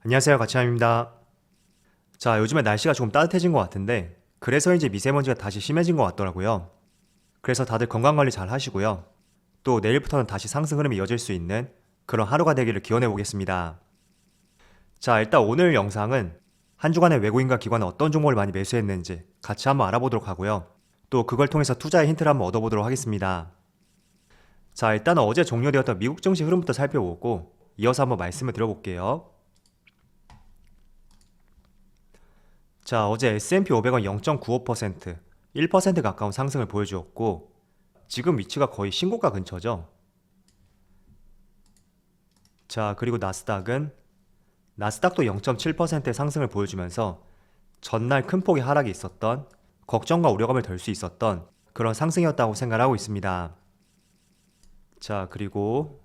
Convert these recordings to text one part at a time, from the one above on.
안녕하세요, 가치함입니다. 자, 요즘에 날씨가 조금 따뜻해진 것 같은데 그래서인지 미세먼지가 다시 심해진 것 같더라고요. 그래서 다들 건강관리 잘 하시고요. 또 내일부터는 다시 상승 흐름이 이어질 수 있는 그런 하루가 되기를 기원해 보겠습니다. 자, 일단 오늘 영상은 한 주간의 외국인과 기관은 어떤 종목을 많이 매수했는지 같이 한번 알아보도록 하고요. 또 그걸 통해서 투자의 힌트를 한번 얻어보도록 하겠습니다. 자, 일단은 어제 종료되었던 미국 증시 흐름부터 살펴보고 이어서 한번 말씀을 드려볼게요. 자, 어제 S&P 500은 0.95%, 1% 가까운 상승을 보여주었고 지금 위치가 거의 신고가 근처죠. 자, 그리고 나스닥도 0.7%의 상승을 보여주면서 전날 큰 폭의 하락이 있었던 걱정과 우려감을 덜 수 있었던 그런 상승이었다고 생각하고 있습니다. 자, 그리고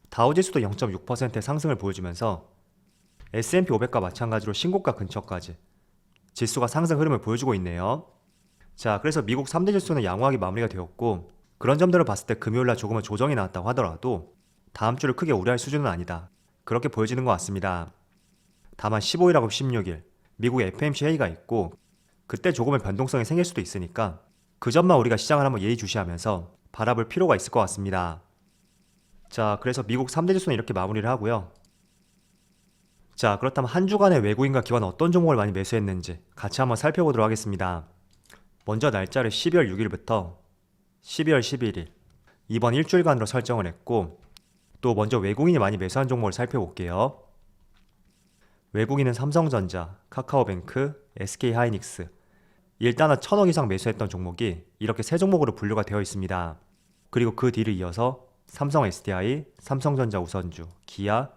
다우지수도 0.6%의 상승을 보여주면서 S&P 500과 마찬가지로 신고가 근처까지 지수가 상승 흐름을 보여주고 있네요. 자, 그래서 미국 3대 지수는 양호하게 마무리가 되었고 그런 점들을 봤을 때 금요일날 조금은 조정이 나왔다고 하더라도 다음 주를 크게 우려할 수준은 아니다. 그렇게 보여지는 것 같습니다. 다만 15일하고 16일 미국 FOMC 회의가 있고 그때 조금의 변동성이 생길 수도 있으니까 그 점만 우리가 시장을 한번 예의주시하면서 바라볼 필요가 있을 것 같습니다. 자, 그래서 미국 3대 지수는 이렇게 마무리를 하고요. 자, 그렇다면 한 주간의 외국인과 기관은 어떤 종목을 많이 매수했는지 같이 한번 살펴보도록 하겠습니다. 먼저 날짜를 12월 6일부터 12월 11일 이번 일주일간으로 설정을 했고 또 먼저 외국인이 많이 매수한 종목을 살펴볼게요. 외국인은 삼성전자, 카카오뱅크, SK하이닉스 일단은 1000억 이상 매수했던 종목이 이렇게 세 종목으로 분류가 되어 있습니다. 그리고 그 뒤를 이어서 삼성 SDI, 삼성전자 우선주, 기아,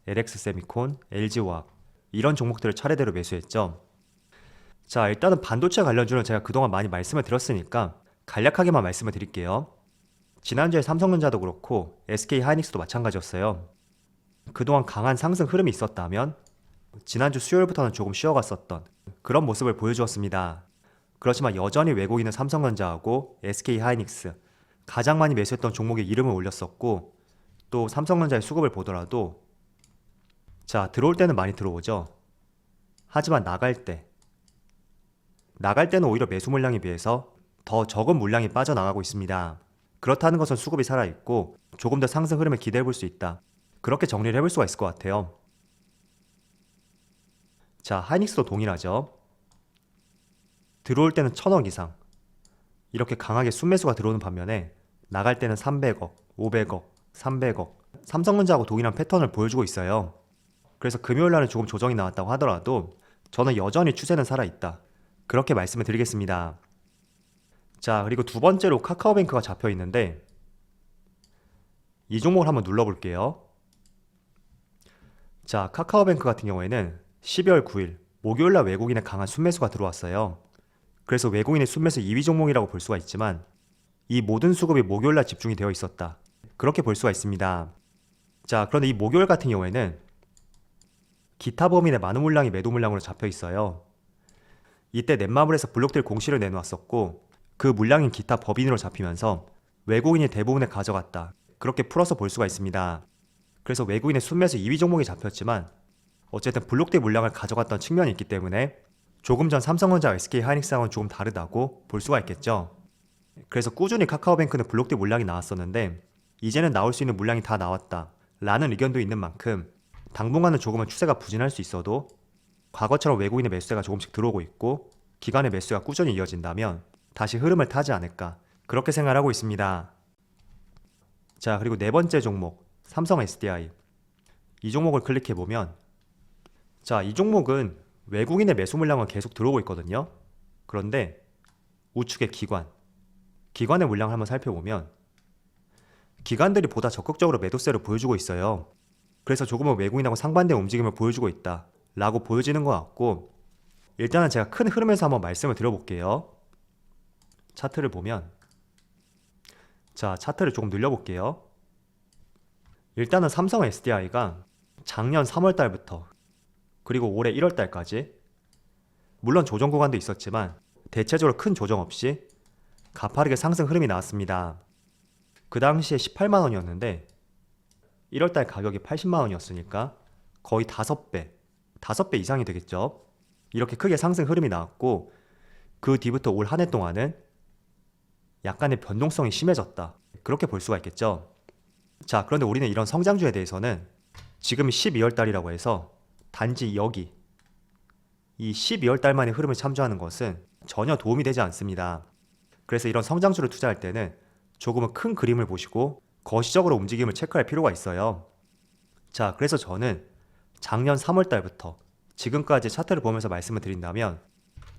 LX세미콘, LG화학 이런 종목들을 차례대로 매수했죠. 자, 일단은 반도체 관련주는 제가 그동안 많이 말씀을 드렸으니까 간략하게만 말씀을 드릴게요. 지난주에 삼성전자도 그렇고 SK하이닉스도 마찬가지였어요. 그동안 강한 상승 흐름이 있었다면 지난주 수요일부터는 조금 쉬어갔었던 그런 모습을 보여주었습니다. 그렇지만 여전히 외국인은 삼성전자하고 SK하이닉스 가장 많이 매수했던 종목의 이름을 올렸었고 또 삼성전자의 수급을 보더라도 자, 들어올 때는 많이 들어오죠. 하지만 나갈 때는 오히려 매수 물량에 비해서 더 적은 물량이 빠져나가고 있습니다. 그렇다는 것은 수급이 살아있고 조금 더 상승 흐름을 기대해 볼 수 있다. 그렇게 정리를 해볼 수가 있을 것 같아요. 자, 하이닉스도 동일하죠. 들어올 때는 1000억 이상 이렇게 강하게 순매수가 들어오는 반면에 나갈 때는 300억, 500억, 300억 삼성전자하고 동일한 패턴을 보여주고 있어요. 그래서 금요일날은 조금 조정이 나왔다고 하더라도 저는 여전히 추세는 살아있다. 그렇게 말씀을 드리겠습니다. 자, 그리고 두 번째로 카카오뱅크가 잡혀 있는데 이 종목을 한번 눌러볼게요. 자, 카카오뱅크 같은 경우에는 12월 9일 목요일날 외국인의 강한 순매수가 들어왔어요. 그래서 외국인의 순매수 2위 종목이라고 볼 수가 있지만 이 모든 수급이 목요일날 집중이 되어 있었다. 그렇게 볼 수가 있습니다. 자, 그런데 이 목요일 같은 경우에는 기타 범인의 많은 물량이 매도 물량으로 잡혀 있어요. 이때 넷마블에서 블록딜 공시를 내놓았었고 그 물량인 기타 법인으로 잡히면서 외국인이 대부분을 가져갔다. 그렇게 풀어서 볼 수가 있습니다. 그래서 외국인의 순매수 2위 종목이 잡혔지만 어쨌든 블록딜 물량을 가져갔던 측면이 있기 때문에 조금 전 삼성전자, SK하이닉스하고는 조금 다르다고 볼 수가 있겠죠. 그래서 꾸준히 카카오뱅크는 블록딜 물량이 나왔었는데 이제는 나올 수 있는 물량이 다 나왔다 라는 의견도 있는 만큼 당분간은 조금은 추세가 부진할 수 있어도 과거처럼 외국인의 매수세가 조금씩 들어오고 있고 기관의 매수가 꾸준히 이어진다면 다시 흐름을 타지 않을까 그렇게 생각하고 있습니다. 자, 그리고 네 번째 종목 삼성 SDI 이 종목을 클릭해보면 자, 이 종목은 외국인의 매수 물량은 계속 들어오고 있거든요. 그런데 우측의 기관의 물량을 한번 살펴보면 기관들이 보다 적극적으로 매도세를 보여주고 있어요. 그래서 조금은 외국인하고 상반된 움직임을 보여주고 있다 라고 보여지는 것 같고 일단은 제가 큰 흐름에서 한번 말씀을 드려볼게요. 차트를 보면 자, 차트를 조금 늘려볼게요. 일단은 삼성 SDI가 작년 3월달부터 그리고 올해 1월달까지 물론 조정 구간도 있었지만 대체적으로 큰 조정 없이 가파르게 상승 흐름이 나왔습니다. 그 당시에 18만원이었는데 1월달 가격이 80만원이었으니까 거의 5배 이상이 되겠죠. 이렇게 크게 상승 흐름이 나왔고 그 뒤부터 올 한 해 동안은 약간의 변동성이 심해졌다. 그렇게 볼 수가 있겠죠. 자, 그런데 우리는 이런 성장주에 대해서는 지금 12월 달이라고 해서 단지 여기 이 12월 달만의 흐름을 참조하는 것은 전혀 도움이 되지 않습니다. 그래서 이런 성장주를 투자할 때는 조금은 큰 그림을 보시고 거시적으로 움직임을 체크할 필요가 있어요. 자, 그래서 저는 작년 3월 달부터 지금까지 차트를 보면서 말씀을 드린다면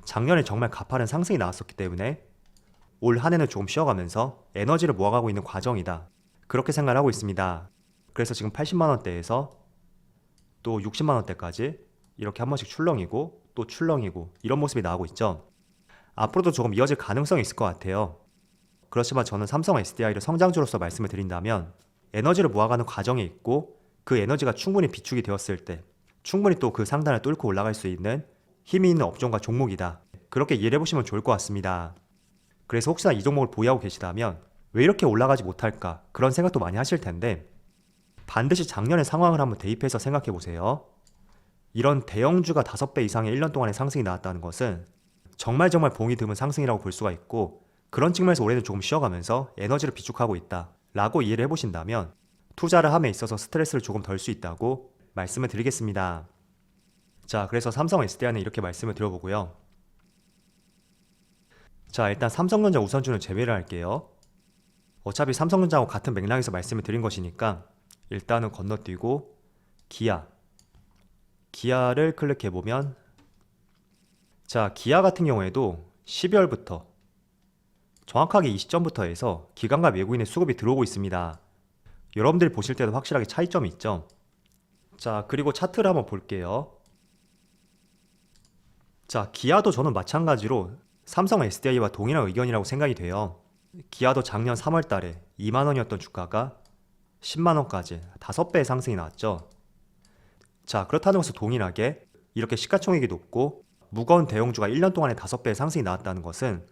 작년에 정말 가파른 상승이 나왔었기 때문에 올 한 해는 조금 쉬어가면서 에너지를 모아가고 있는 과정이다. 그렇게 생각을 하고 있습니다. 그래서 지금 80만 원대에서 또 60만 원대까지 이렇게 한 번씩 출렁이고 또 출렁이고 이런 모습이 나오고 있죠. 앞으로도 조금 이어질 가능성이 있을 것 같아요. 그렇지만 저는 삼성 SDI를 성장주로서 말씀을 드린다면 에너지를 모아가는 과정에 있고 그 에너지가 충분히 비축이 되었을 때 충분히 또 그 상단을 뚫고 올라갈 수 있는 힘이 있는 업종과 종목이다. 그렇게 이해를 해보시면 좋을 것 같습니다. 그래서 혹시나 이 종목을 보유하고 계시다면 왜 이렇게 올라가지 못할까 그런 생각도 많이 하실 텐데 반드시 작년의 상황을 한번 대입해서 생각해 보세요. 이런 대형주가 5배 이상의 1년 동안의 상승이 나왔다는 것은 정말 봉이 드문 상승이라고 볼 수가 있고 그런 측면에서 올해는 조금 쉬어가면서 에너지를 비축하고 있다 라고 이해를 해보신다면 투자를 함에 있어서 스트레스를 조금 덜 수 있다고 말씀을 드리겠습니다. 자, 그래서 삼성 SDI는 이렇게 말씀을 드려보고요. 자, 일단 삼성전자 우선주는 제외를 할게요. 어차피 삼성전자하고 같은 맥락에서 말씀을 드린 것이니까 일단은 건너뛰고 기아를 클릭해보면 자, 기아 같은 경우에도 12월부터 정확하게 이 시점부터 해서 기관과 외국인의 수급이 들어오고 있습니다. 여러분들이 보실 때도 확실하게 차이점이 있죠. 자, 그리고 차트를 한번 볼게요. 자, 기아도 저는 마찬가지로 삼성 SDI와 동일한 의견이라고 생각이 돼요. 기아도 작년 3월 달에 2만원이었던 주가가 10만원까지 5배의 상승이 나왔죠. 자, 그렇다는 것은 동일하게 이렇게 시가총액이 높고 무거운 대형주가 1년 동안에 5배의 상승이 나왔다는 것은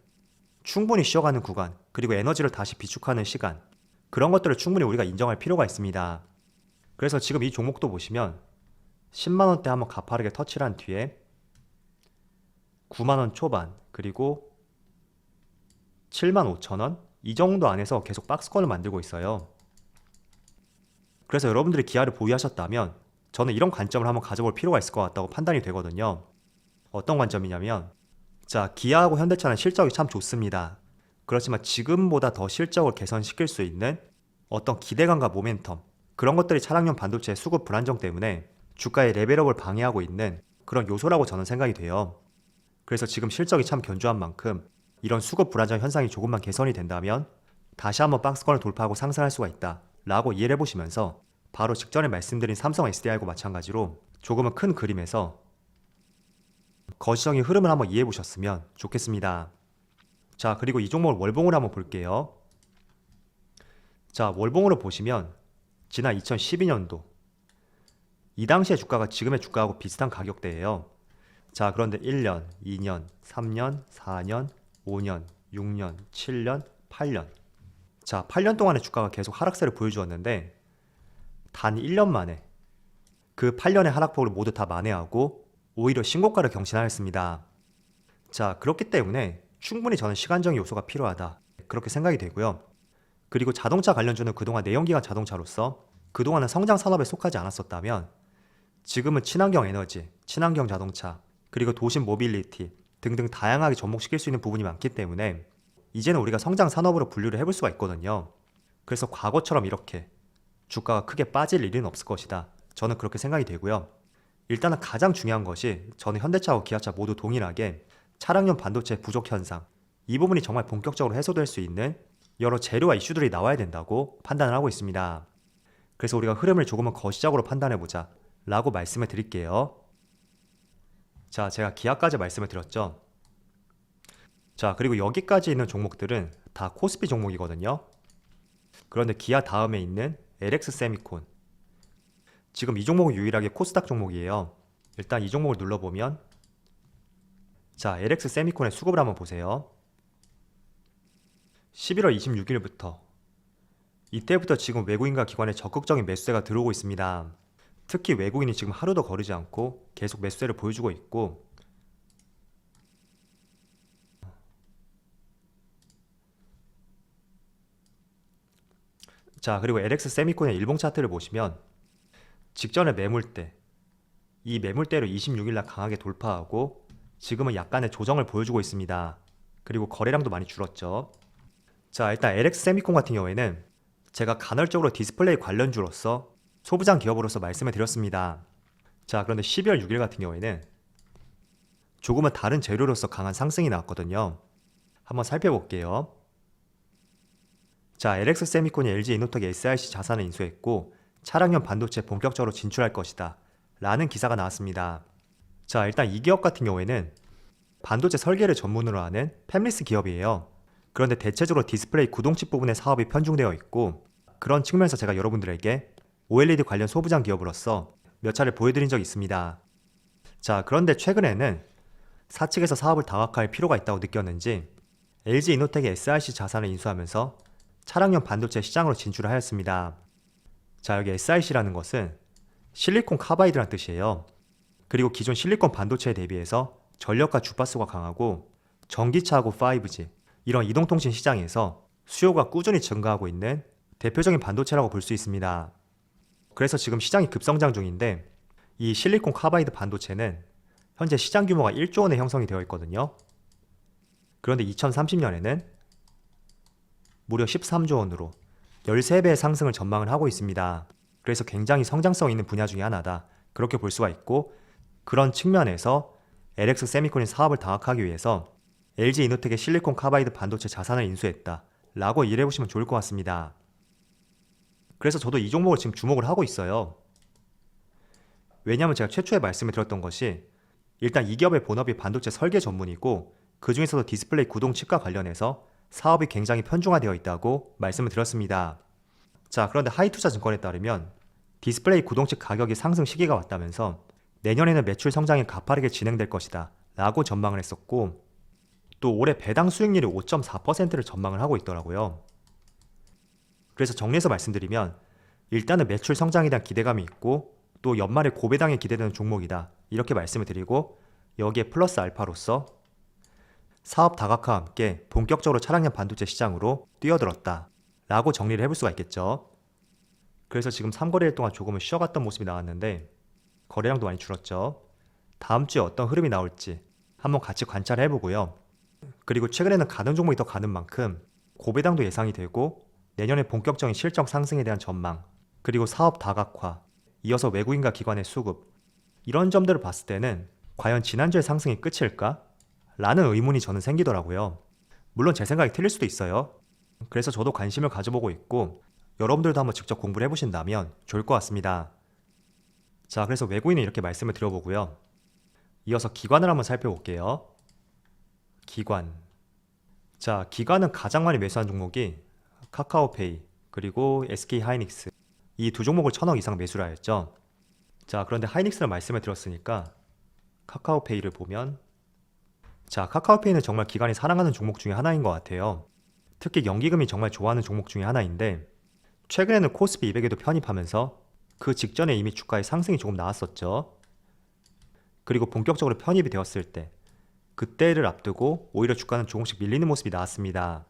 충분히 쉬어가는 구간, 그리고 에너지를 다시 비축하는 시간, 그런 것들을 충분히 우리가 인정할 필요가 있습니다. 그래서 지금 이 종목도 보시면 10만원대 한번 가파르게 터치를 한 뒤에 9만원 초반, 그리고 7만 5천원 이 정도 안에서 계속 박스권을 만들고 있어요. 그래서 여러분들이 기아를 보유하셨다면 저는 이런 관점을 한번 가져볼 필요가 있을 것 같다고 판단이 되거든요. 어떤 관점이냐면 자, 기아하고 현대차는 실적이 참 좋습니다. 그렇지만 지금보다 더 실적을 개선시킬 수 있는 어떤 기대감과 모멘텀, 그런 것들이 차량용 반도체의 수급 불안정 때문에 주가의 레벨업을 방해하고 있는 그런 요소라고 저는 생각이 돼요. 그래서 지금 실적이 참 견조한 만큼 이런 수급 불안정 현상이 조금만 개선이 된다면 다시 한번 박스권을 돌파하고 상승할 수가 있다 라고 이해를 해보시면서 바로 직전에 말씀드린 삼성 SDI하고 마찬가지로 조금은 큰 그림에서 거시적인 흐름을 한번 이해해 보셨으면 좋겠습니다. 자, 그리고 이 종목을 월봉으로 한번 볼게요. 자, 월봉으로 보시면 지난 2012년도 이 당시의 주가가 지금의 주가하고 비슷한 가격대예요. 자, 그런데 1년, 2년, 3년, 4년, 5년, 6년, 7년, 8년. 자, 8년 동안의 주가가 계속 하락세를 보여주었는데 단 1년 만에 그 8년의 하락폭을 모두 다 만회하고 오히려 신고가를 경신하였습니다. 자, 그렇기 때문에 충분히 저는 시간적인 요소가 필요하다 그렇게 생각이 되고요. 그리고 자동차 관련주는 그동안 내연기관 자동차로서 그동안은 성장 산업에 속하지 않았었다면 지금은 친환경 에너지, 친환경 자동차, 그리고 도심 모빌리티 등등 다양하게 접목시킬 수 있는 부분이 많기 때문에 이제는 우리가 성장 산업으로 분류를 해볼 수가 있거든요. 그래서 과거처럼 이렇게 주가가 크게 빠질 일은 없을 것이다. 저는 그렇게 생각이 되고요. 일단은 가장 중요한 것이 저는 현대차와 기아차 모두 동일하게 차량용 반도체 부족 현상, 이 부분이 정말 본격적으로 해소될 수 있는 여러 재료와 이슈들이 나와야 된다고 판단을 하고 있습니다. 그래서 우리가 흐름을 조금은 거시적으로 판단해보자 라고 말씀을 드릴게요. 자, 제가 기아까지 말씀을 드렸죠. 자, 그리고 여기까지 있는 종목들은 다 코스피 종목이거든요. 그런데 기아 다음에 있는 LX 세미콘, 지금 이 종목은 유일하게 코스닥 종목이에요. 일단 이 종목을 눌러보면 자, LX 세미콘의 수급을 한번 보세요. 11월 26일부터 이때부터 지금 외국인과 기관의 적극적인 매수세가 들어오고 있습니다. 특히 외국인이 지금 하루도 거르지 않고 계속 매수세를 보여주고 있고, 자, 그리고 LX 세미콘의 일봉 차트를 보시면 직전에 매물대, 이 매물대를 26일 날 강하게 돌파하고 지금은 약간의 조정을 보여주고 있습니다. 그리고 거래량도 많이 줄었죠. 자, 일단 LX 세미콘 같은 경우에는 제가 간헐적으로 디스플레이 관련주로서 소부장 기업으로서 말씀을 드렸습니다. 자, 그런데 12월 6일 같은 경우에는 조금은 다른 재료로서 강한 상승이 나왔거든요. 한번 살펴볼게요. 자, LX 세미콘이 LG 이노텍 SIC 자산을 인수했고 차량용 반도체 본격적으로 진출할 것이다 라는 기사가 나왔습니다. 자, 일단 이 기업 같은 경우에는 반도체 설계를 전문으로 하는 팹리스 기업이에요. 그런데 대체적으로 디스플레이 구동칩 부분의 사업이 편중되어 있고, 그런 측면에서 제가 여러분들에게 OLED 관련 소부장 기업으로서 몇 차례 보여드린 적이 있습니다. 자, 그런데 최근에는 사측에서 사업을 다각화할 필요가 있다고 느꼈는지 LG 이노텍의 SIC 자산을 인수하면서 차량용 반도체 시장으로 진출을 하였습니다. 자, 여기 SIC라는 것은 실리콘 카바이드란 뜻이에요. 그리고 기존 실리콘 반도체에 대비해서 전력과 주파수가 강하고 전기차하고 5G 이런 이동통신 시장에서 수요가 꾸준히 증가하고 있는 대표적인 반도체라고 볼 수 있습니다. 그래서 지금 시장이 급성장 중인데 이 실리콘 카바이드 반도체는 현재 시장 규모가 1조 원에 형성이 되어 있거든요. 그런데 2030년에는 무려 13조 원으로 13배의 상승을 전망을 하고 있습니다. 그래서 굉장히 성장성 있는 분야 중에 하나다, 그렇게 볼 수가 있고, 그런 측면에서 LX 세미콘이 사업을 다각하기 위해서 LG 이노텍의 실리콘 카바이드 반도체 자산을 인수했다 라고 이해해 보시면 좋을 것 같습니다. 그래서 저도 이 종목을 지금 주목을 하고 있어요. 왜냐하면 제가 최초에 말씀을 드렸던 것이 일단 이 기업의 본업이 반도체 설계 전문이고 그 중에서도 디스플레이 구동 칩과 관련해서 사업이 굉장히 편중화되어 있다고 말씀을 드렸습니다. 자, 그런데 하이투자증권에 따르면 디스플레이 구동칩 가격이 상승 시기가 왔다면서 내년에는 매출 성장이 가파르게 진행될 것이다 라고 전망을 했었고, 또 올해 배당 수익률이 5.4%를 전망을 하고 있더라고요. 그래서 정리해서 말씀드리면 일단은 매출 성장에 대한 기대감이 있고 또 연말에 고배당이 기대되는 종목이다 이렇게 말씀을 드리고, 여기에 플러스 알파로서 사업 다각화와 함께 본격적으로 차량용 반도체 시장으로 뛰어들었다 라고 정리를 해볼 수가 있겠죠. 그래서 지금 3거래일 동안 조금은 쉬어갔던 모습이 나왔는데 거래량도 많이 줄었죠. 다음 주에 어떤 흐름이 나올지 한번 같이 관찰을 해보고요. 그리고 최근에는 가는 종목이 더 가는 만큼 고배당도 예상이 되고 내년에 본격적인 실적 상승에 대한 전망, 그리고 사업 다각화, 이어서 외국인과 기관의 수급, 이런 점들을 봤을 때는 과연 지난주의 상승이 끝일까? 라는 의문이 저는 생기더라고요. 물론 제 생각이 틀릴 수도 있어요. 그래서 저도 관심을 가져보고 있고 여러분들도 한번 직접 공부를 해보신다면 좋을 것 같습니다. 자, 그래서 외국인은 이렇게 말씀을 드려보고요. 이어서 기관을 한번 살펴볼게요. 기관. 자, 기관은 가장 많이 매수한 종목이 카카오페이 그리고 SK하이닉스, 이 두 종목을 1,000억 이상 매수를 하였죠. 자, 그런데 하이닉스를 말씀을 드렸으니까 카카오페이를 보면, 자, 카카오페이는 정말 기관이 사랑하는 종목 중에 하나인 것 같아요. 특히 연기금이 정말 좋아하는 종목 중에 하나인데 최근에는 코스피 200에도 편입하면서 그 직전에 이미 주가의 상승이 조금 나왔었죠. 그리고 본격적으로 편입이 되었을 때 그때를 앞두고 오히려 주가는 조금씩 밀리는 모습이 나왔습니다.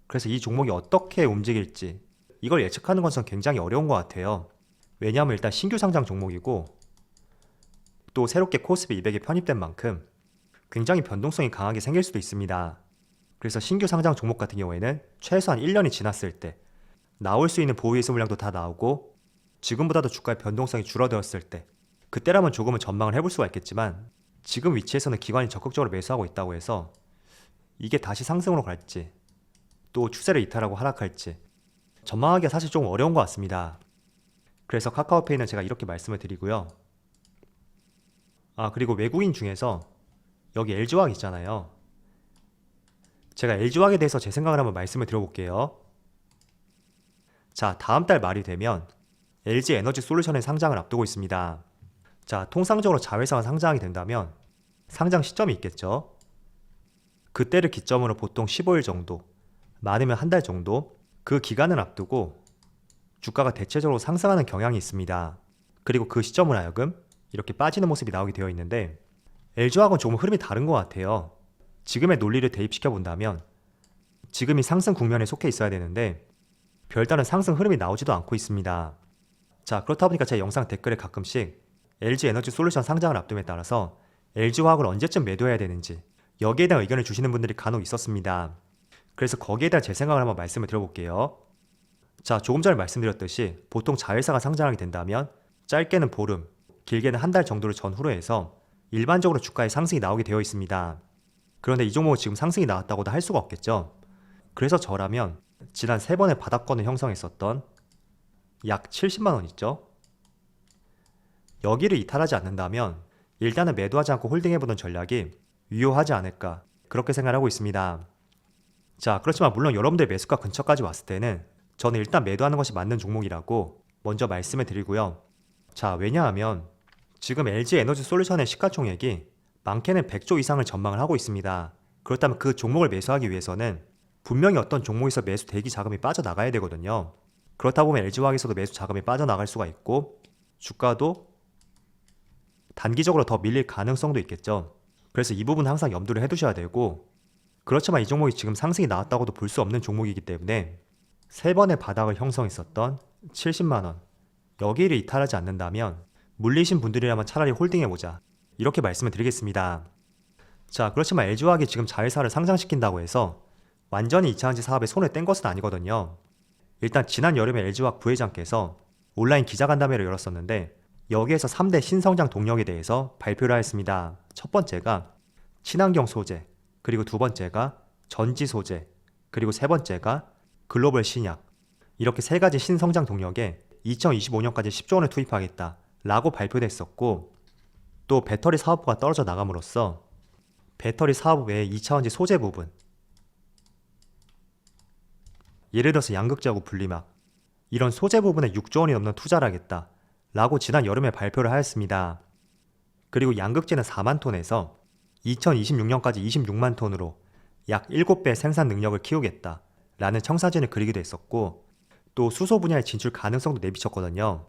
그래서 이 종목이 어떻게 움직일지 이걸 예측하는 것은 굉장히 어려운 것 같아요. 왜냐하면 일단 신규 상장 종목이고 또 새롭게 코스피 200에 편입된 만큼 굉장히 변동성이 강하게 생길 수도 있습니다. 그래서 신규 상장 종목 같은 경우에는 최소한 1년이 지났을 때 나올 수 있는 보유이수 물량도 다 나오고 지금보다도 주가의 변동성이 줄어들었을 때 그때라면 조금은 전망을 해볼 수가 있겠지만 지금 위치에서는 기관이 적극적으로 매수하고 있다고 해서 이게 다시 상승으로 갈지 또 추세를 이탈하고 하락할지 전망하기가 사실 좀 어려운 것 같습니다. 그래서 카카오페이는 제가 이렇게 말씀을 드리고요. 그리고 외국인 중에서 여기 LG화학 있잖아요. 제가 LG화학에 대해서 제 생각을 한번 말씀을 드려볼게요. 자, 다음 달 말이 되면 LG 에너지 솔루션의 상장을 앞두고 있습니다. 자, 통상적으로 자회사가 상장하게 된다면 상장 시점이 있겠죠. 그때를 기점으로 보통 15일 정도, 많으면 한 달 정도, 그 기간을 앞두고 주가가 대체적으로 상승하는 경향이 있습니다. 그리고 그 시점을 하여금 이렇게 빠지는 모습이 나오게 되어 있는데 LG화학은 조금 흐름이 다른 것 같아요. 지금의 논리를 대입시켜 본다면 지금이 상승 국면에 속해 있어야 되는데 별다른 상승 흐름이 나오지도 않고 있습니다. 자, 그렇다 보니까 제 영상 댓글에 가끔씩 LG에너지솔루션 상장을 앞둠에 따라서 LG화학을 언제쯤 매도해야 되는지 여기에 대한 의견을 주시는 분들이 간혹 있었습니다. 그래서 거기에 대한 제 생각을 한번 말씀을 드려볼게요. 자, 조금 전에 말씀드렸듯이 보통 자회사가 상장하게 된다면 짧게는 보름, 길게는 한 달 정도를 전후로 해서 일반적으로 주가에 상승이 나오게 되어 있습니다. 그런데 이 종목은 지금 상승이 나왔다고도 할 수가 없겠죠. 그래서 저라면 지난 3번의 바닥권을 형성했었던 약 70만원 있죠. 여기를 이탈하지 않는다면 일단은 매도하지 않고 홀딩해보는 전략이 유효하지 않을까 그렇게 생각하고 있습니다. 자, 그렇지만 물론 여러분들 매수가 근처까지 왔을 때는 저는 일단 매도하는 것이 맞는 종목이라고 먼저 말씀을 드리고요. 자, 왜냐하면 지금 LG에너지솔루션의 시가총액이 많게는 100조 이상을 전망을 하고 있습니다. 그렇다면 그 종목을 매수하기 위해서는 분명히 어떤 종목에서 매수 대기 자금이 빠져나가야 되거든요. 그렇다 보면 LG화학에서도 매수 자금이 빠져나갈 수가 있고 주가도 단기적으로 더 밀릴 가능성도 있겠죠. 그래서 이 부분 항상 염두를 해두셔야 되고, 그렇지만 이 종목이 지금 상승이 나왔다고도 볼 수 없는 종목이기 때문에 3번의 바닥을 형성했었던 70만원 여기를 이탈하지 않는다면 물리신 분들이라면 차라리 홀딩해보자 이렇게 말씀을 드리겠습니다. 자, 그렇지만 LG화학이 지금 자회사를 상장시킨다고 해서 완전히 2차전지 사업에 손을 뗀 것은 아니거든요. 일단 지난 여름에 LG화학 부회장께서 온라인 기자간담회를 열었었는데 여기에서 3대 신성장 동력에 대해서 발표를 하였습니다. 첫 번째가 친환경 소재, 그리고 두 번째가 전지 소재, 그리고 세 번째가 글로벌 신약, 이렇게 3가지 신성장 동력에 2025년까지 10조 원을 투입하겠다 라고 발표됐었고, 또 배터리 사업부가 떨어져 나감으로써 배터리 사업 외에 2차전지 소재 부분, 예를 들어서 양극재하고 분리막, 이런 소재 부분에 6조 원이 넘는 투자를 하겠다 라고 지난 여름에 발표를 하였습니다. 그리고 양극재는 4만 톤에서 2026년까지 26만 톤으로 약 7배 생산 능력을 키우겠다 라는 청사진을 그리기도 했었고, 또 수소 분야의 진출 가능성도 내비쳤거든요.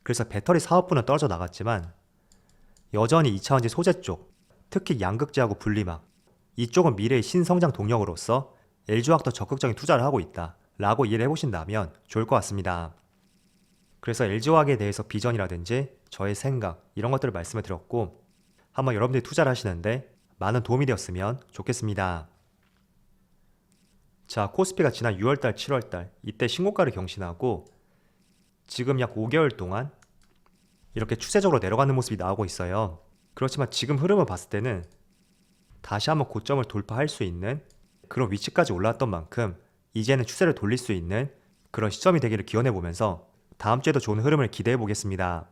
그래서 배터리 사업부는 떨어져 나갔지만 여전히 2차전지 소재 쪽, 특히 양극재하고 분리막, 이쪽은 미래의 신성장 동력으로서 LG화학도 적극적인 투자를 하고 있다 라고 이해를 해보신다면 좋을 것 같습니다. 그래서 LG화학에 대해서 비전이라든지 저의 생각 이런 것들을 말씀을 드렸고, 한번 여러분들이 투자를 하시는데 많은 도움이 되었으면 좋겠습니다. 자, 코스피가 지난 6월달, 7월달 이때 신고가를 경신하고 지금 약 5개월 동안 이렇게 추세적으로 내려가는 모습이 나오고 있어요. 그렇지만 지금 흐름을 봤을 때는 다시 한번 고점을 돌파할 수 있는 그런 위치까지 올라왔던 만큼 이제는 추세를 돌릴 수 있는 그런 시점이 되기를 기원해 보면서 다음 주에도 좋은 흐름을 기대해 보겠습니다.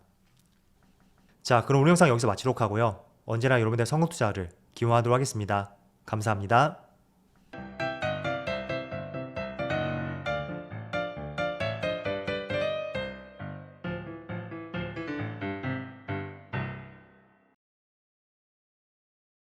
자, 그럼 오늘 영상 여기서 마치도록 하고요. 언제나 여러분들의 성공 투자를 기원하도록 하겠습니다. 감사합니다.